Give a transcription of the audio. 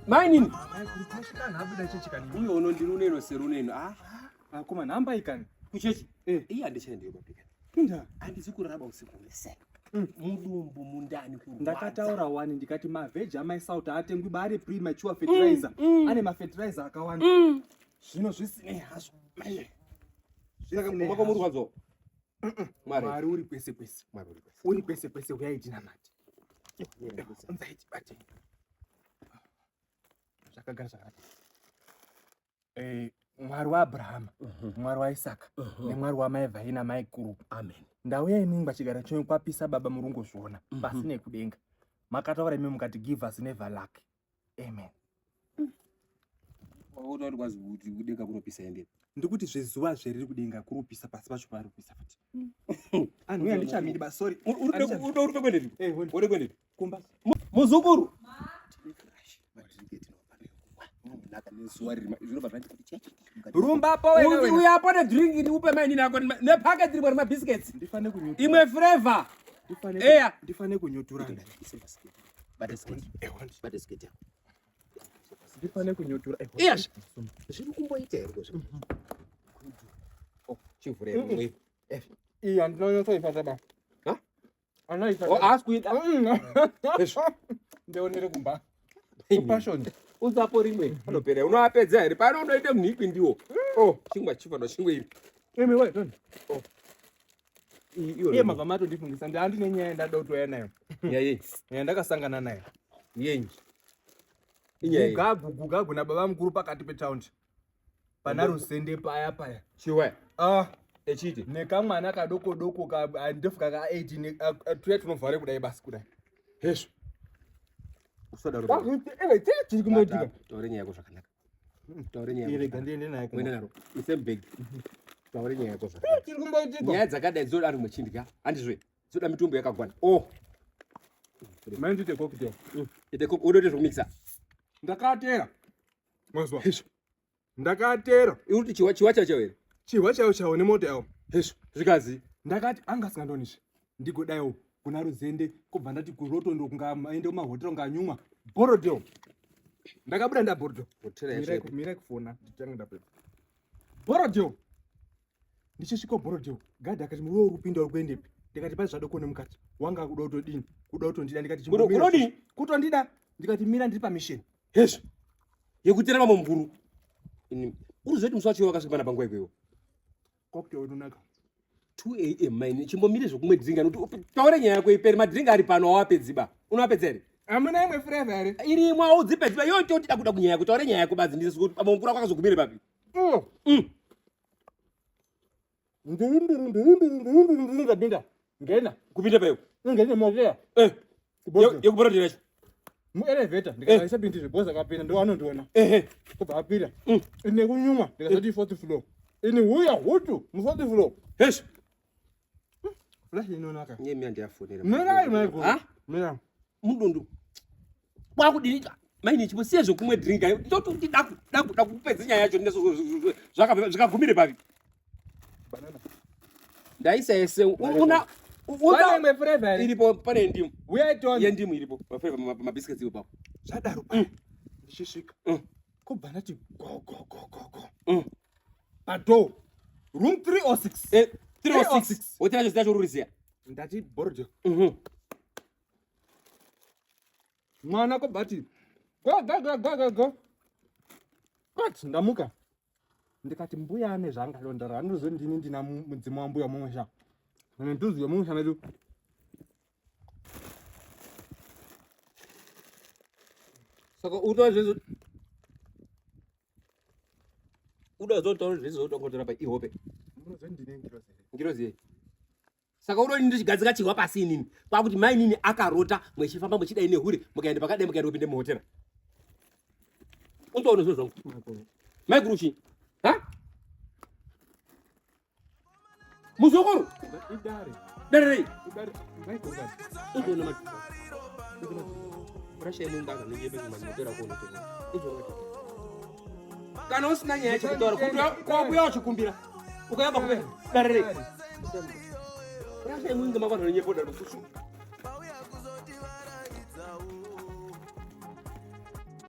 Maini. Kuchashikana habuda chechikani. Uyo unondiruneno seruneno. Koma namba ikani. Kuchechi. Iya ndichaendeyo mapika. Inda. Andizikuraraba usiku wese. Mudumbu mundani kurwadza. Ndakataura wani ndikati maveji amaisauti atengwi bari premature fertilizer. Ane mafertilizer akawanda. Zvino zvisine hazvo. Zvaka murwadza. Mwari uri kwese kwese. Uri kwese kwese uyaidina mati. Unzaiti bate. Zvakagara zvakati. Mwari waAbrahama, Mwari waIsaka, neMwari wamai Vhaina mai Kuru. Amen. Ndauya imi pachigara chenyu kwapisa baba murungu zviona pasine kudenga. Makataura imi mukati give us never lack. Amen. Utauri kwazi kuti kudenga kunopisa ende. Ndikuti zvezuva zveriri kudenga kurupisa pasi pacho parupisa futi. Anhu uya ndichamiri ba sorry. Uri kwendeti? Uri kwendeti? Kumba. Muzukuru. Rumba po wewe. Uya po ne drink ni upe maini nako ne packet ri bari ma biscuits. Ndifane kunyutura. Imwe flavor. Ndifane kunyutura. Ndifane kunyutura. Yes. Zviri kumboita here kozvo. Chivhure mwe. Iya ndinoyotoifata ba. Ha? Anoita. Askuita. Ndeonere kumba. Passion. Uzapo rimwe anopera unoapedza here pano unoite munhikwi ndiwo. Chingwa chifano chingwe iri. Emi wewe toni. Iye mabva mato ndifungisa ndandine nyaya ndada kutoya nayo. Yaye. Ndakasangana nayo. Yenyi. Gugagu na baba mukuru pakati petaundi. Pana rusende paya. Chiwe. Echiti. Nekamwana kadoko ndefuka ka 18 tuya tunovhare kudai basi kudai. Hesho. Usoda ro. Chiri kumotika. Taure nyaya yako zvakanaka. Taure nyaya. Irega ndiende nayo. Mwena naro. Ise big. Taure nyaya yako zvakanaka. Chiri kumboitika. Nyaya dzakadai dzoda ari muchindya. Handizve. Dzoda mitumbu yakagwana. Manje ndite cocktail. Ite udote zvokumixa. Ndakatera. Mwazwa. Hesho. Ndakatera. Uri chiwa chacho here. Chiwa chawo nemota yawo. Hesho. Zvikazi. Ndakati angasingandonishi. Ndigodayo kuna ruzende kubva ndati kuroto ndokungaende kumahotero nganyumwa borodeo. Ndakabuda ndaborodeo. Mira kufona nditanga ndapedza. Borodeo. Ndichisvika borodeo. Gadhi akati muri urupinda uri kuendepi? Ndikati pai zvadoko nemukati. Wanga kuda kutodini? Kuda kutondida ndikati chimbomira. Kutondida. Ndikati mira ndiri pamisheni. Hesho. Yekutera mama mukuru. Uruzoti muswachi wakasvika panguva ikweyo. Cocktail inonaka. 2 AM maini chimbomire zvokumwe dringa nokuti taure nyaya yako iperi madringa ari pano wawapedziba. Unowapedza here? Amuna imwe flavor here. Irimwe audzipedziba yo totida kuda kunyaya kuti taure nyaya yako badzi ndisi kuti mama mukuru akazogumire papi. Ndinda. Ngena. Kupinda payo. Ngene mozea. Yekuborodera cho. Mu elevator ndikaisa pindi zviboza kapinda ndo anondiona. Kubva apira. Ine kunyuma ndikasati 4th floor. Ini huya hutu mu 4th floor. Hesho. Flash inonaka. Nyemi andiyafonera. Mira maiko. Mira. Mudundu. Kwakudilika. Maini chiposiye zvokumwe dringa. Toti daku kupedza nyaya yacho neso zvakagumire papi. Banana. Ndaisa ese una imwe flavor iripo pane ndimu. Uya itoni. Yendimu iripo. Maflavor mabiscuits ipapo. Zvadaro. Ndichisvika. Kubva ndati go. Pato. Room 306. 306. Wotinacho zitacho ruriziya. Ndati borodeo. Mwana kobati. Go. Kwati ndamuka. Ndikati mbuya ane zvangalondara anozondini ndina mudzimu wa mbuya mumusha. Nduzi yomusha medu. Saka utozvezo udazotaura zvezvozotongotera pa ihope. Unozondine Ngirozi. Saka uroni ndichigadzika chihwa pasi inini. Kwakuti mai nini akarota mwechifamba mwechidai nehure mukaenda pakadai mukaenda kupinde muhotera. Untoona zviro zvangu. Mai guruchi. Ha? Muzukuru. Dare. Mai kongani. Untoona mati. Rasha mungaga ningebe kumanyotera kuno tena. Untoona. Kana usina nyaya chikutaura kuti kwakuya uchikumbira. Ukayamba kuve. Dare. Rasha munga makwana nyepoda rukushu.